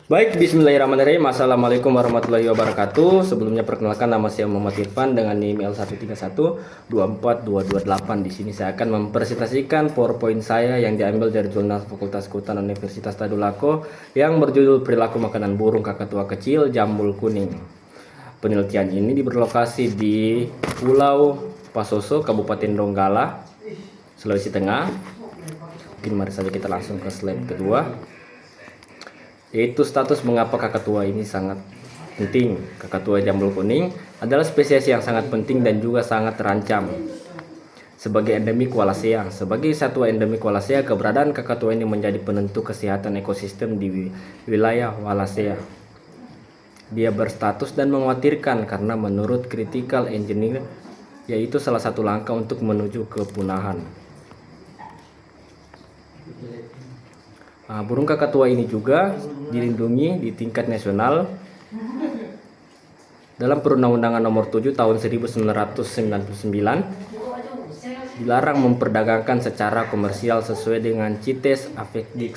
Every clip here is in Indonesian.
Baik, bismillahirrahmanirrahim. Assalamualaikum warahmatullahi wabarakatuh. Sebelumnya perkenalkan, nama saya Muhammad Irfan dengan email 131242228. Di sini saya akan mempresentasikan PowerPoint saya yang diambil dari jurnal Fakultas Kehutanan Universitas Tadulako yang berjudul Perilaku Makanan Burung Kakatua Kecil Jambul Kuning. Penelitian ini berlokasi di Pulau Pasoso, Kabupaten Donggala, Sulawesi Tengah. Mungkin mari saja kita langsung ke slide kedua, yaitu status mengapa kakatua ini sangat penting. Kakatua jambul kuning adalah spesies yang sangat penting dan juga sangat terancam sebagai endemik Wallacea. Sebagai satwa endemik Wallacea, keberadaan kakatua ini menjadi penentu kesehatan ekosistem di wilayah Wallacea. Dia berstatus dan mengkhawatirkan karena menurut critical engineer, yaitu salah satu langkah untuk menuju kepunahan. Burung kakatua ini juga dilindungi di tingkat nasional dalam Perundang-undangan Nomor 7 Tahun 1999. Dilarang memperdagangkan secara komersial sesuai dengan CITES AFEDIX.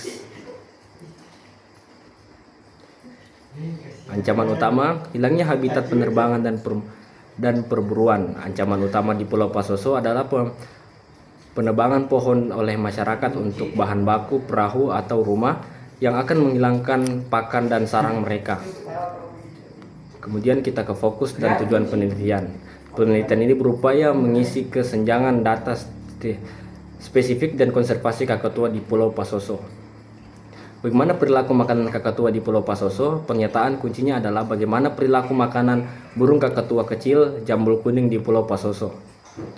Ancaman utama, hilangnya habitat penerbangan dan perburuan. Ancaman utama di Pulau Pasoso adalah penebangan pohon oleh masyarakat untuk bahan baku perahu atau rumah yang akan menghilangkan pakan dan sarang mereka. Kemudian kita ke fokus dan tujuan penelitian. Penelitian ini berupaya mengisi kesenjangan data spesifik dan konservasi kakatua di Pulau Pasoso. Bagaimana perilaku makanan kakatua di Pulau Pasoso? Pernyataan kuncinya adalah bagaimana perilaku makanan burung kakatua kecil jambul kuning di Pulau Pasoso.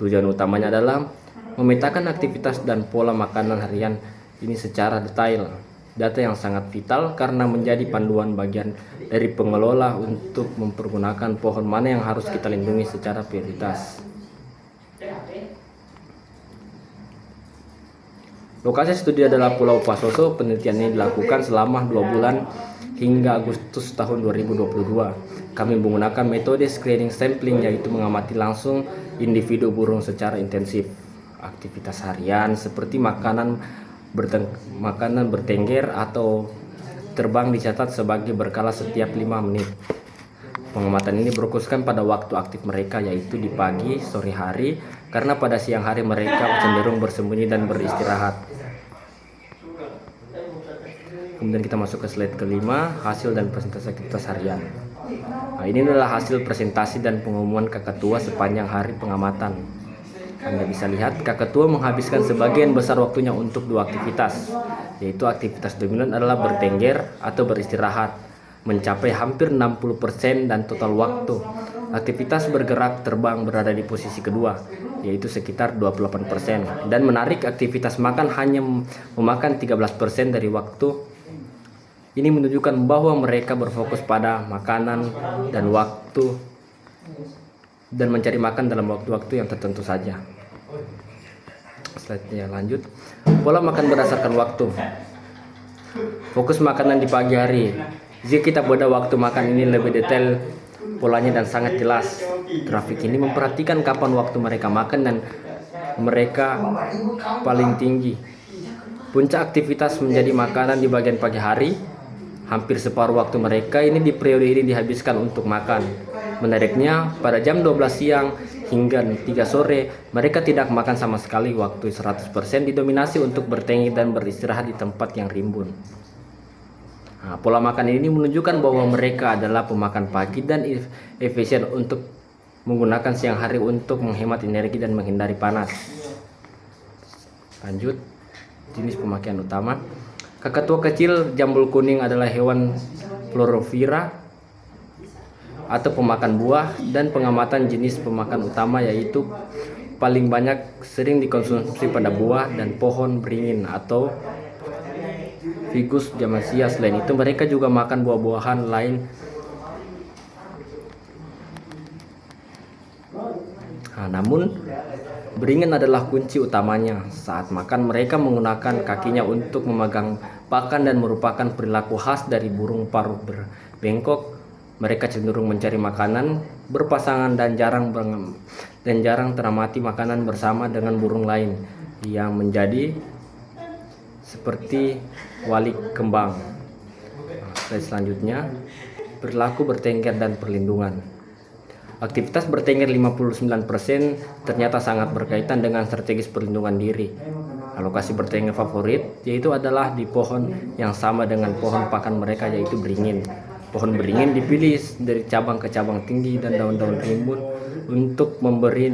Tujuan utamanya adalah memetakan aktivitas dan pola makanan harian ini secara detail. Data yang sangat vital karena menjadi panduan bagian dari pengelola untuk mempergunakan pohon mana yang harus kita lindungi secara prioritas. Lokasi studi adalah Pulau Pasoso. Penelitian ini dilakukan selama 2 bulan hingga Agustus tahun 2022. Kami menggunakan metode screening sampling, yaitu mengamati langsung individu burung secara intensif. Aktivitas harian seperti makanan bertengger atau terbang dicatat sebagai berkala setiap 5 menit. Pengamatan ini berfokuskan pada waktu aktif mereka, yaitu di pagi, sore hari, karena pada siang hari mereka cenderung bersembunyi dan beristirahat. Kemudian kita masuk ke slide kelima, hasil dan presentasi aktivitas harian. Ini adalah hasil presentasi dan pengumuman kakatua sepanjang hari pengamatan. Anda bisa lihat kakatua menghabiskan sebagian besar waktunya untuk 2 aktivitas, yaitu aktivitas dominan adalah bertengger atau beristirahat, mencapai hampir 60%, dan total waktu aktivitas bergerak terbang berada di posisi kedua, yaitu sekitar 28%, dan menarik aktivitas makan hanya memakan 13% dari waktu. Ini menunjukkan bahwa mereka berfokus pada makanan dan waktu dan mencari makan dalam waktu-waktu yang tertentu saja. Slide-nya lanjut. Pola makan berdasarkan waktu. Fokus makanan di pagi hari. Jika kita pada waktu makan ini lebih detail polanya dan sangat jelas. Grafik ini memperhatikan kapan waktu mereka makan dan mereka paling tinggi. Puncak aktivitas menjadi makanan di bagian pagi hari. Hampir separuh waktu mereka ini di periode ini dihabiskan untuk makan. Menariknya, pada jam 12 siang hingga 3 sore, mereka tidak makan sama sekali. Waktu 100% didominasi untuk bertengger dan beristirahat di tempat yang rimbun. Pola makan ini menunjukkan bahwa mereka adalah pemakan pagi dan efisien untuk menggunakan siang hari untuk menghemat energi dan menghindari panas. Lanjut, jenis pemakaian utama. Kakatua kecil jambul kuning adalah hewan florovira atau pemakan buah, dan pengamatan jenis pemakan utama yaitu paling banyak sering dikonsumsi pada buah dan pohon beringin atau Ficus jamasia. Selain itu mereka juga makan buah-buahan lain. Namun beringin adalah kunci utamanya. Saat makan mereka menggunakan kakinya untuk memegang pakan dan merupakan perilaku khas dari burung paruh berbengkok. Mereka cenderung mencari makanan berpasangan dan jarang teramati makanan bersama dengan burung lain yang menjadi seperti walik kembang. Slide selanjutnya, perilaku bertengger dan perlindungan. Aktivitas bertengger 59% ternyata sangat berkaitan dengan strategis perlindungan diri. Alokasi bertengger favorit yaitu adalah di pohon yang sama dengan pohon pakan mereka, yaitu beringin. Pohon beringin dipilih dari cabang ke cabang tinggi dan daun-daun rimbun untuk memberi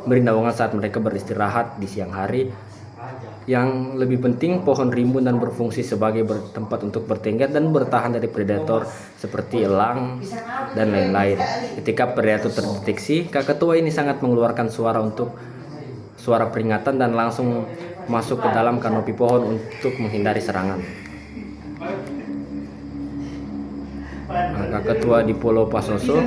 naungan saat mereka beristirahat di siang hari. Yang lebih penting, pohon rimbun dan berfungsi sebagai tempat untuk bertengger dan bertahan dari predator seperti elang dan lain-lain. Ketika predator terdeteksi, kakatua ini sangat mengeluarkan suara peringatan dan langsung masuk ke dalam kanopi pohon untuk menghindari serangan. Kakatua di Pulau Pasoso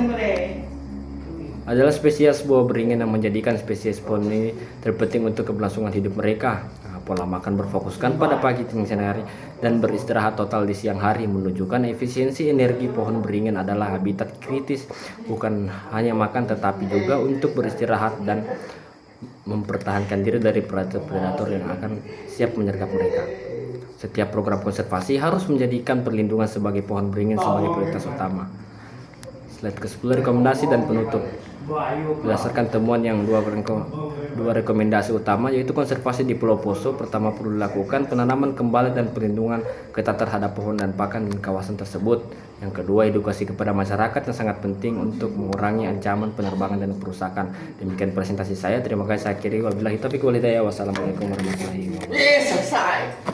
adalah spesies buah beringin yang menjadikan spesies pohon ini terpenting untuk keberlangsungan hidup mereka. Pola makan berfokuskan pada pagi dan siang hari dan beristirahat total di siang hari menunjukkan efisiensi energi pohon beringin adalah habitat kritis, bukan hanya makan tetapi juga untuk beristirahat dan mempertahankan diri dari predator yang akan siap menyergap mereka. Setiap program konservasi harus menjadikan perlindungan sebagai pohon beringin sebagai prioritas utama. Slide ke-10, rekomendasi dan penutup. Berdasarkan temuan yang dua rekomendasi utama, yaitu konservasi di Pulau Poso, pertama perlu dilakukan penanaman kembali dan perlindungan ketat terhadap pohon dan pakan di kawasan tersebut. Yang kedua, edukasi kepada masyarakat yang sangat penting untuk mengurangi ancaman penerbangan dan perusakan. Demikian presentasi saya. Terima kasih. Saya akhiri. Wabillahi taufiq wal hidayah. Wassalamualaikum warahmatullahi wabarakatuh.